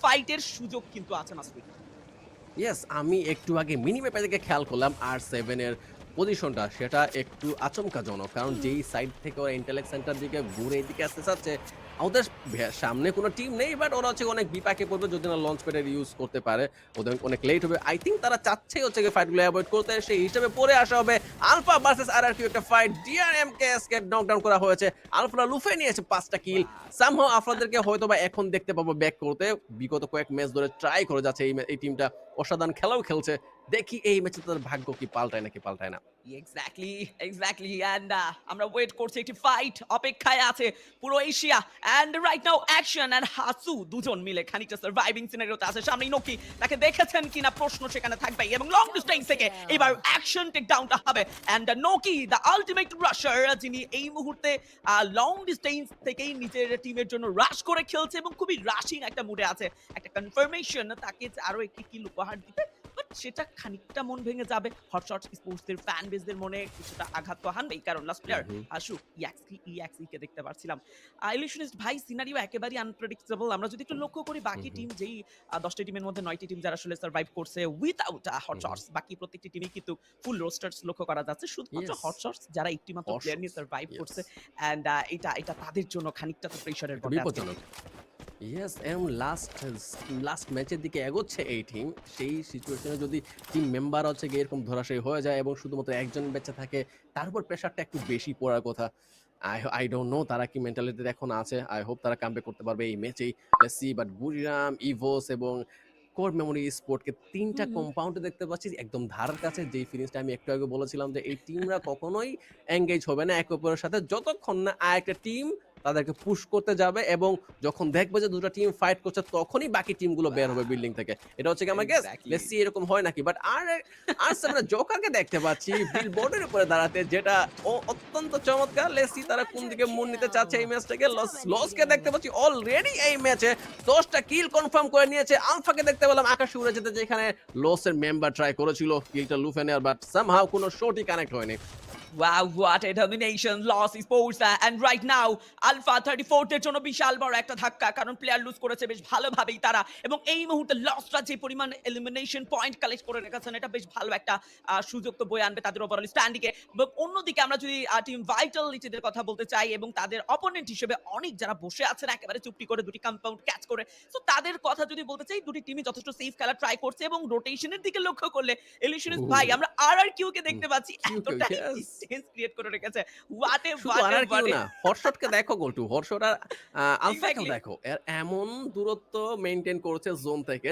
ফাইটের সুযোগ কিন্তু আছে মাসুদ। ইয়েস, আমি একটু আগে মিনিম্যাপের দিকে খেয়াল করলাম R7 এর পজিশনটা সেটা একটু আচমকাজনক। কারণ হুম। যেই সাইড থেকে ওরা ইন্টেলেক্ট সেন্টার দিকে ঘুরে এদিকে আসতে চাচ্ছে, ওদের সামনে কোনো টিম নেই বাট ওরা হচ্ছে অনেক বিপাকে পড়বে যদি না লঞ্চ প্যাডের ইউজ করতে পারে। ওদের অনেক লেট হবে। আই থিংক তারা চাচ্ছেই হচ্ছে গিয়ে ফাইটগুলো এভয়েড করতে। সেই হিসেবে পরে আসা হবে আলফা ভার্সেস RRQ একটা ফাইট। DRMKS কে নকডাউন করা হয়েছে। আলফারা লুফে নিয়েছে ৫ টা কিল। ওয়াও! সামহাউ আপনাদেরকে হয়তোবা এখন দেখতে পাবো ব্যাক করতে। বিগত কয়েক ম্যাচ ধরে ট্রাই করে যাচ্ছে এই টিমটা। অসাধারণ খেলাও খেলছে। দেখি এই ম্যাচে তাদের ভাগ্য কি পাল্টায় নাকি পাল্টায় না। এক্সাক্টলি, এক্সাক্টলি অ্যান্ড আমরা ওয়েট করছি একটি ফাইট অপেক্ষায় আছে পুরো Asia and right now action and Hasu দুজন মিলে খানিকটা সার্ভাইভিং সিনারিওতে আছে। সামনেই নোকি, তাকে দেখেছেন কিনা প্রশ্ন সেখানে থাকবে এবং লং ডিস্টেন্স থেকে এবার অ্যাকশন টেক ডাউনটা হবে অ্যান্ড নোকি দ্য আলটিমেট রাশার, যিনি এই মুহূর্তে লং ডিস্টেন্স থেকেই নিজের টিমের জন্য রাশ করে খেলছে এবং খুবই রাশিং একটা মুডে আছে। একটা কনফার্মেশন তাকে যে আরো একটি কিল উপহার দিতে, বাট সেটা খানিকটা মন ভেঙে যাবে। হটশট স্পোর্টসের ফ্যান বেসদের মনে কিছুটা আঘাত তো হানবেই, কারণ লাস্ট হুম, প্লেয়ার হুম। আশু ইএক্সি কে দেখতে পারছিলাম। ইলিউশনিস্ট ভাই সিনারিও একেবারেই আনপ্রেডিক্টেবল। আমরা যদি একটু লক্ষ্য করি হুম, বাকি হুম। টিম যেই ১০ টি টিমের মধ্যে ৯ টি টিম যারা আসলে সার্ভাইভ করছে উইথআউট হুম, হুম। হটশটস, বাকি প্রত্যেকটি টিমই কিন্তু ফুল রোস্টার্স লক্ষ্য করা যাচ্ছে। শুধুমাত্র ইয়েস, হটশটস যারা একটি মাত্র প্লেয়ার নিয়ে হর্ষস। Survive yes. করছে অ্যান্ড এটা তাদের জন্য খানিকটা তো প্রেশারের একটু বটে আজকে। বিপজ্জনক। ইয়েস, এবং লাস্ট ম্যাচের দিকে এগোচ্ছে এই টিম। সেই সিচুয়েশনে যদি টিম মেম্বার হচ্ছে গিয়ে এরকম ধরাশায়ী হয়ে যায় এবং শুধুমাত্র একজন বেঁচে থাকে, তার উপর প্রেশারটা একটু বেশি পড়ার কথা। আই ডোন্ট নো তারা কি মেন্টালিটিতে এখন আছে। আই হোপ তারা কামব্যাক করতে পারবে এই ম্যাচেই। লেটস সি, বাট বুরিরাম, ইভোস এবং কোর মেমোরি স্পোর্টকে ৩ টা হুম, হুম। কম্পাউন্ডে দেখতে পাচ্ছি একদম ধারের কাছে। যেই ফিনিশটা আমি একটু আগে বলেছিলাম যে এই টিমরা কখনোই এনগেজ হবে না একে অপরের সাথে যতক্ষণ না আরেকটা টিম তাদেরকে পুশ করতে যাবে এবং যখন দেখবে যে ২ টা টিম ফাইট করছে তখনই বাকি টিমগুলো বের হবে ওয়াও! বিল্ডিং থেকে। এটা হচ্ছে কি আমার গেস? এক্সাক্টলি। লেটস সি এরকম হয় নাকি? বাট আর 7 এর জোকারকে দেখতে পাচ্ছি বিলবোর্ডের উপরে দাঁড়াতে, যেটা অত্যন্ত চমৎকার। লেটস সি তারা কোন দিকে মোড় নিতে চাচ্ছে এই ম্যাচটাকে। লসকে দেখতে পাচ্ছি অলরেডি এই ম্যাচে ১০ টা কিল কনফার্ম করে নিয়েছে। আলফাকে দেখতে পেলাম আকাশে উড়ে যেতে, যেখানে লসের মেম্বার ট্রাই করেছিল কিলটা লুফে নেওয়ার, বাট সামহাউ কোনো শটই কানেক্ট হয়নি। Wow, what a domination! Lost Sports and right now Alpha 34 এর জন্য বিশাল বড় একটা ধাক্কা, কারণ প্লেয়ার লুজ করেছে বেশ ভালোভাবেই তারা এবং এই মুহূর্তে লসরা যে পরিমাণ এলিমিনেশন পয়েন্ট কালেক্ট করে রেখেছেন এটা বেশ ভালো একটা সুযোগ তো বয়ে আনবে তাদের ওভারঅল স্ট্যান্ডিংয়ে। এবং অন্যদিকে আমরা যদি টিম ভাইটালিটিদের কথা বলতে চাই এবং তাদের অপোনেন্ট হিসেবে অনেক যারা বসে আছেন একেবারে চুপটি করে দুটি কম্পাউন্ড ক্যাচ করে, সো তাদের কথা যদি বলতে চাই দুটি টিমই যথেষ্ট সেফ খেলা ট্রাই করছে এবং রোটেশনের দিকে লক্ষ্য করলে ইলিউশনিস্ট ভাই আমরা আর কিউ কে দেখতে পাচ্ছি কিউ এতটাই ইয়েস। ডিসটেন্স ক্রিয়েট করে রেখেছে। হোয়াট এ শুধু what a RRQ what a না, হটশটকে দেখো গোল্টু। হটশট আর আলফাকেও এক্সাক্টলি। দেখো। এমন দূরত্ব মেইনটেইন করছে জোন থেকে